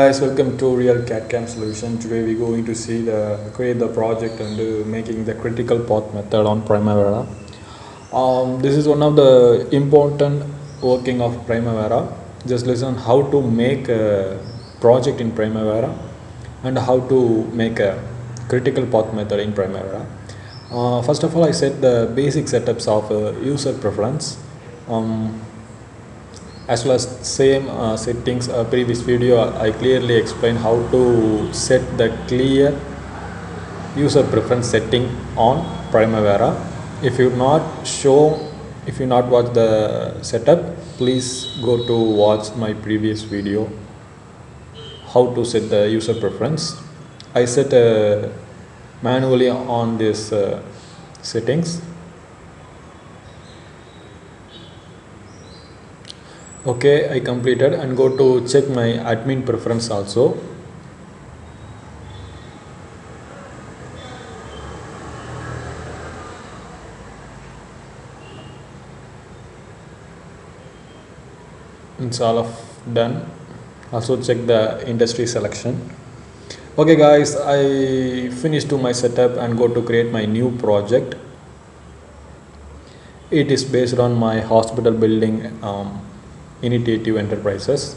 Guys, welcome to Real CAD/CAM Solution. Today we're going to see the create the project and making the critical path method on Primavera. This is one of the important working of Primavera. Just listen how to make a project in Primavera and how to make a critical path method in Primavera. First of all, I set the basic setups of user preference. As well as same settings previous video I clearly explained how to set the clear user preference setting on Primavera. If you not watch the setup, please go to watch my previous video how to set the user preference. I set manually on this settings. Okay, I completed and go to check my admin preference also. It's all of done. Also check the industry selection. Okay guys, I finished to my setup and go to create my new project. It is based on my hospital building initiative enterprises.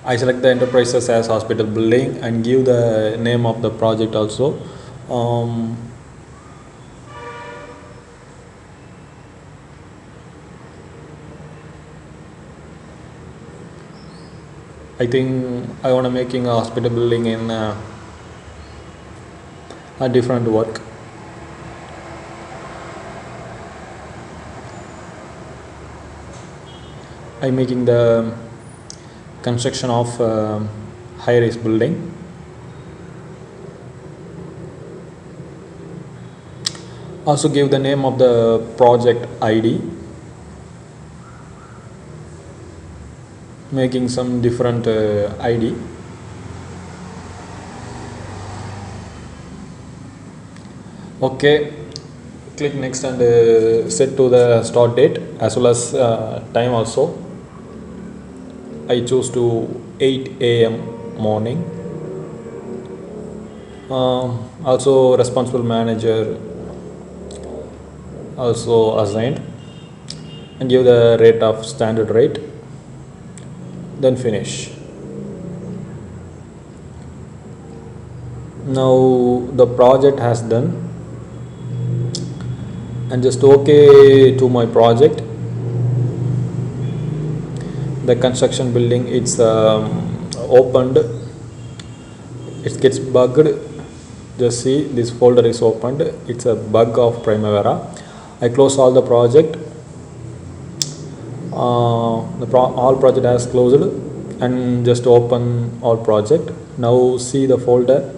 I select the enterprises as hospital building and give the name of the project also. I think I want to making a hospital building in a different work. I'm making the construction of high-rise building. Also give the name of the project ID. Making some different ID. Okay, click next and set to the start date as well as time also. I choose to 8 a.m. morning. Also responsible manager also assigned and give the rate of standard rate, then finish. Now the project has done and just okay to my project. The construction building it's opened, it gets bugged. Just see this folder is opened, it's a bug of Primavera. I close all the project. All project has closed and just open all project. Now see the folder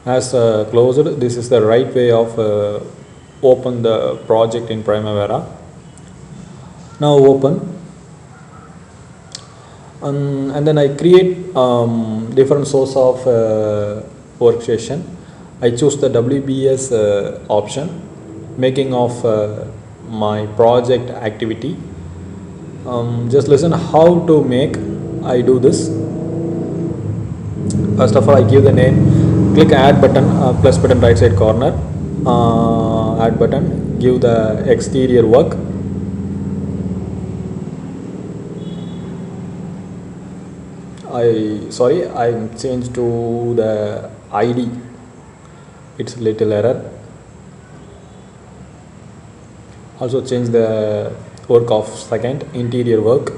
has closed. This is the right way of open the project in Primavera. Now open. And then I create different source of workstation. I choose the WBS option, making of my project activity. Just listen how to make. I do this. First of all, I give the name, click add button, plus button right side corner, add button, give the exterior work. I changed to the ID. It's a little error. Also change the work of second, interior work.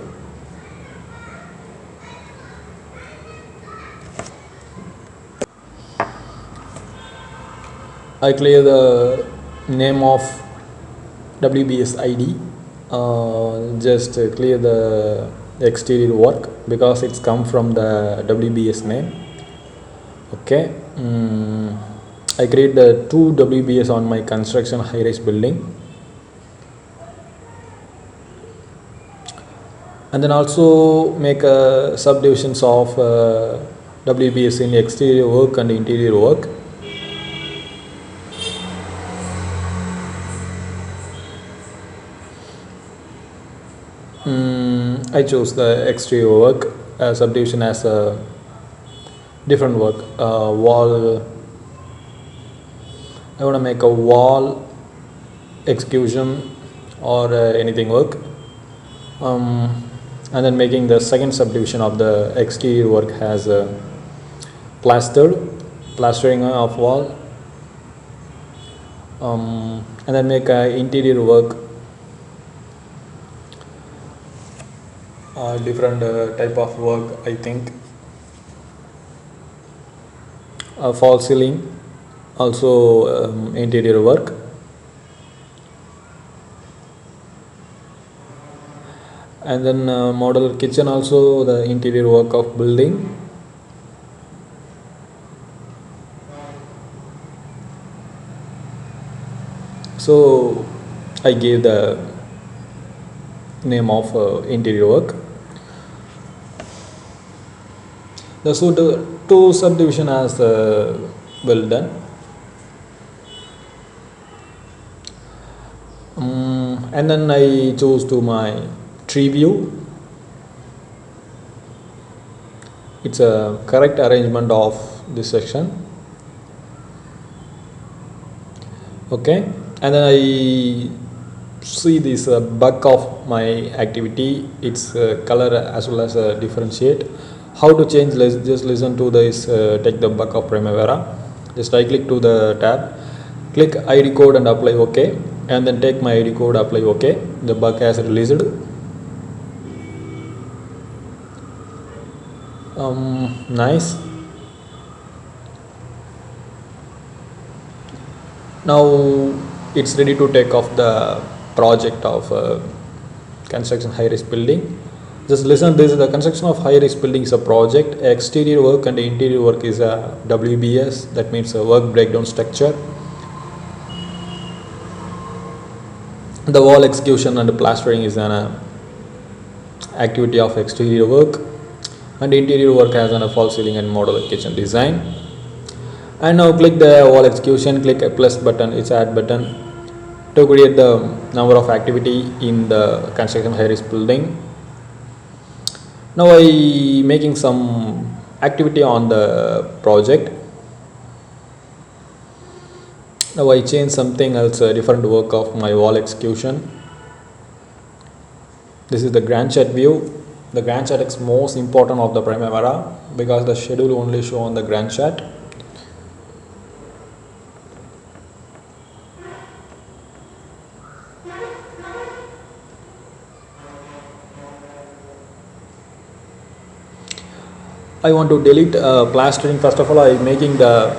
I clear the name of WBS ID. Just clear the exterior work because it's come from the WBS name. Okay, I create the two WBS on my construction high-rise building. And then also make subdivisions of WBS in exterior work and interior work. I chose the exterior work subdivision as a different work. Wall. I want to make a wall execution or anything work. And then making the second subdivision of the exterior work has plastering of wall, and then make interior work different type of work. I think false ceiling, also interior work. And then model kitchen, also the interior work of building. So I gave the name of interior work. The two subdivision as well done. And then I chose to my tree view. It's a correct arrangement of this section. Okay, and then I see this bug of my activity, its color as well as differentiate. How to change? Let's just listen to this. Take the bug of Primavera. Just right click to the tab, click ID code and apply OK, and then take my ID code, apply OK. The bug has released. Nice. Now it's ready to take off the project of construction high-rise building. Just listen, this is the construction of high-rise building is a project. Exterior work and interior work is a WBS, that means a work breakdown structure. The wall execution and the plastering is an activity of exterior work, and interior work has a false ceiling and modular kitchen design. And now click the wall execution, click a plus button, it's add button, to create the number of activity in the construction high-rise building. Now I making some activity on the project. Now I change something else, a different work of my wall execution. This is the Gantt chart view. The Gantt chart is most important of the Primavera because the schedule only show on the Gantt chart. I want to delete plastering. First of all, I am making the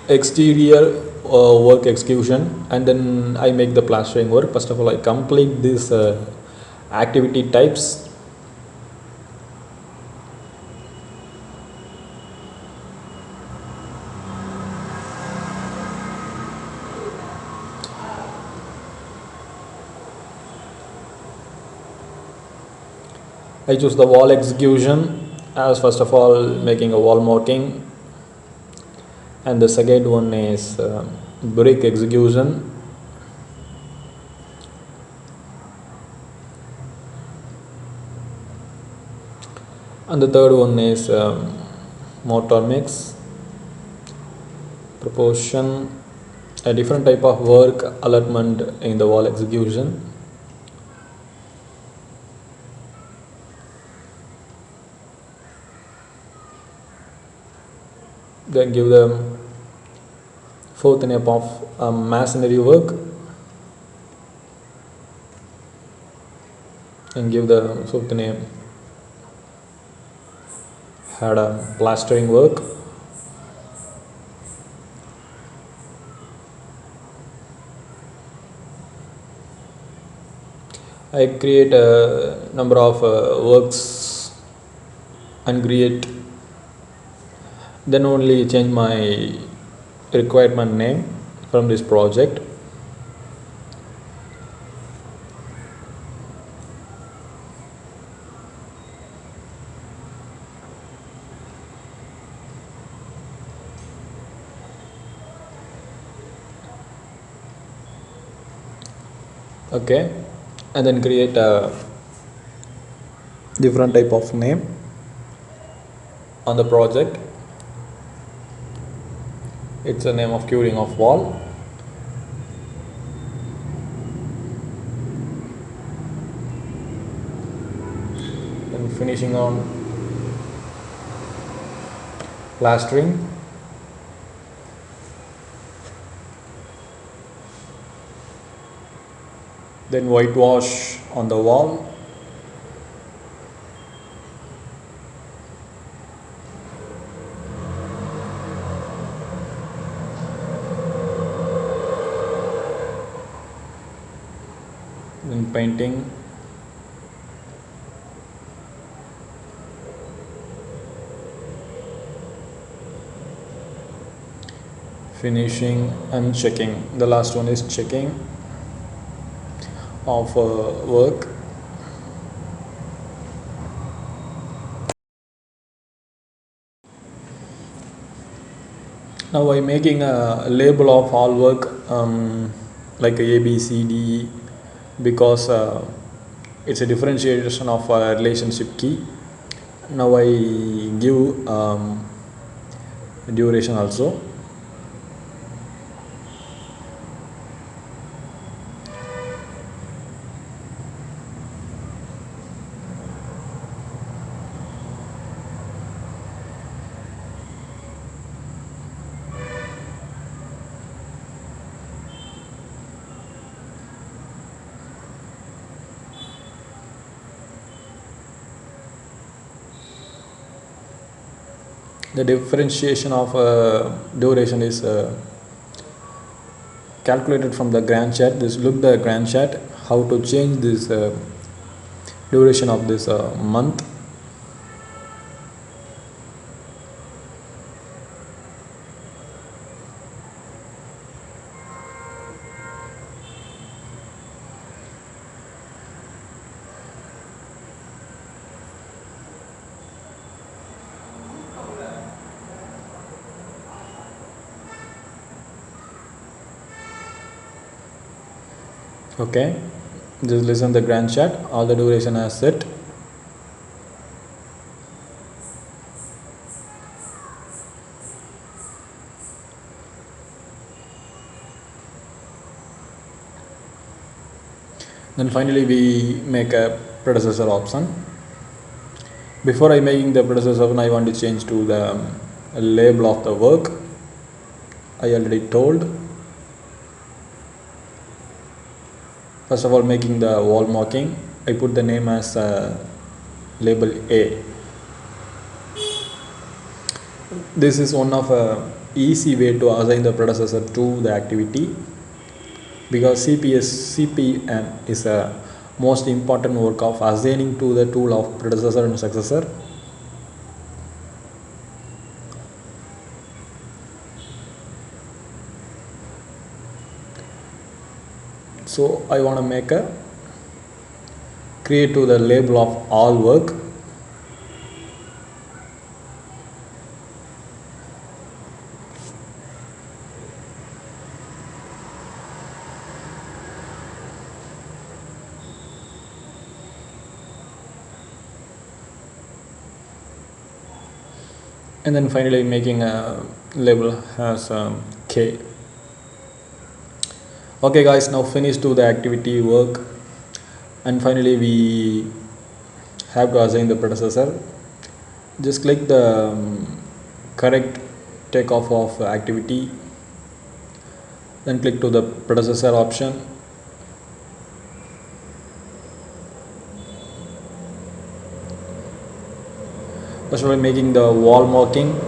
exterior work execution, and then I make the plastering work. First of all, I complete this activity types. I choose the wall execution as first of all making a wall marking, and the second one is brick execution, and the third one is mortar mix, proportion, a different type of work allotment in the wall execution. Then give the fourth name of masonry work, and give the fifth name had a plastering work. I create a number of works and create, then only change my requirement name from this project. Okay, and then create a different type of name on the project. It's a name of curing of wall. And finishing on plastering. Then whitewash on the wall. Then painting. Finishing and checking. The last one is checking of work. Now I'm making a label of all work, like a B C D E, because it's a differentiation of a relationship key. Now I give duration also. The differentiation of duration is calculated from the Gantt chart. This look the Gantt chart, how to change this duration of this month. Okay, just listen the Gantt chart, all the duration as set. Then finally we make a predecessor option. Before I making the predecessor option, I want to change to the label of the work. I already told. First of all, making the wall marking, I put the name as label A. This is one of a easy way to assign the predecessor to the activity, because CPM is a most important work of assigning to the tool of predecessor and successor. So I want to make a create to the label of all work. And then finally making a label as K. Okay guys, now finish to the activity work, and finally we have to assign the predecessor. Just click the correct takeoff of activity, then click to the predecessor option. First of all, making the wall marking.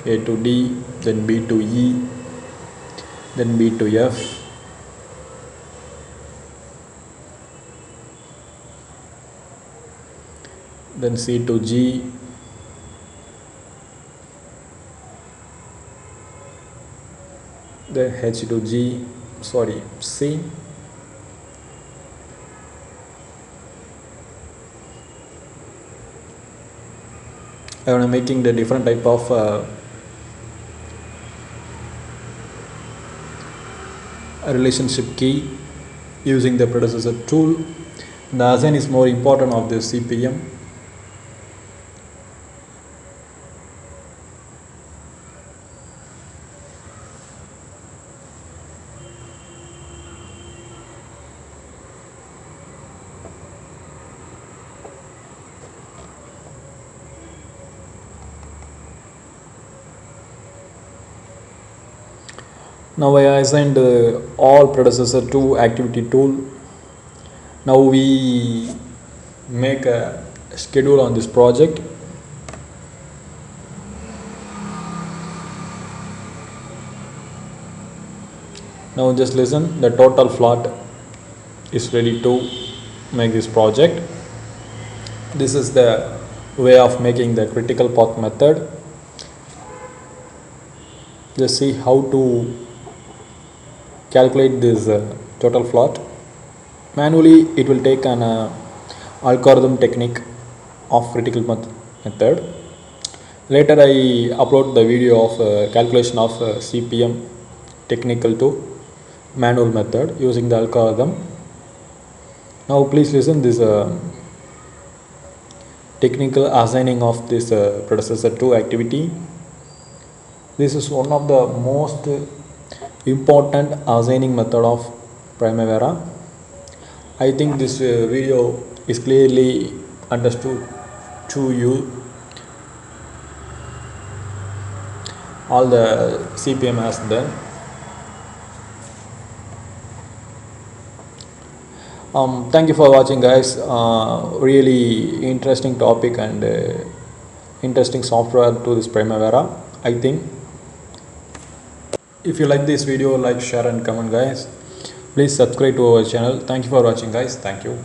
A to D, then B to E, then B to F, then C to G, then H to G, C, I'm making the different type of relationship key using the predecessor tool. The assign is more important of the CPM. Now I assigned all predecessor to activity tool. Now we make a schedule on this project. Now just listen, the total plot is ready to make this project. This is the way of making the critical path method. Just see how to calculate this total plot. Manually it will take an algorithm technique of critical path method. Later I upload the video of calculation of CPM technical to manual method using the algorithm. Now please listen this technical assigning of this predecessor to activity. This is one of the most important assigning method of Primavera. I think this video is clearly understood to you. All the CPM has done. Thank you for watching, guys. Really interesting topic and interesting software to this Primavera, I think. If you like this video, like, share and comment, guys. Please subscribe to our channel. Thank you for watching, guys. Thank you.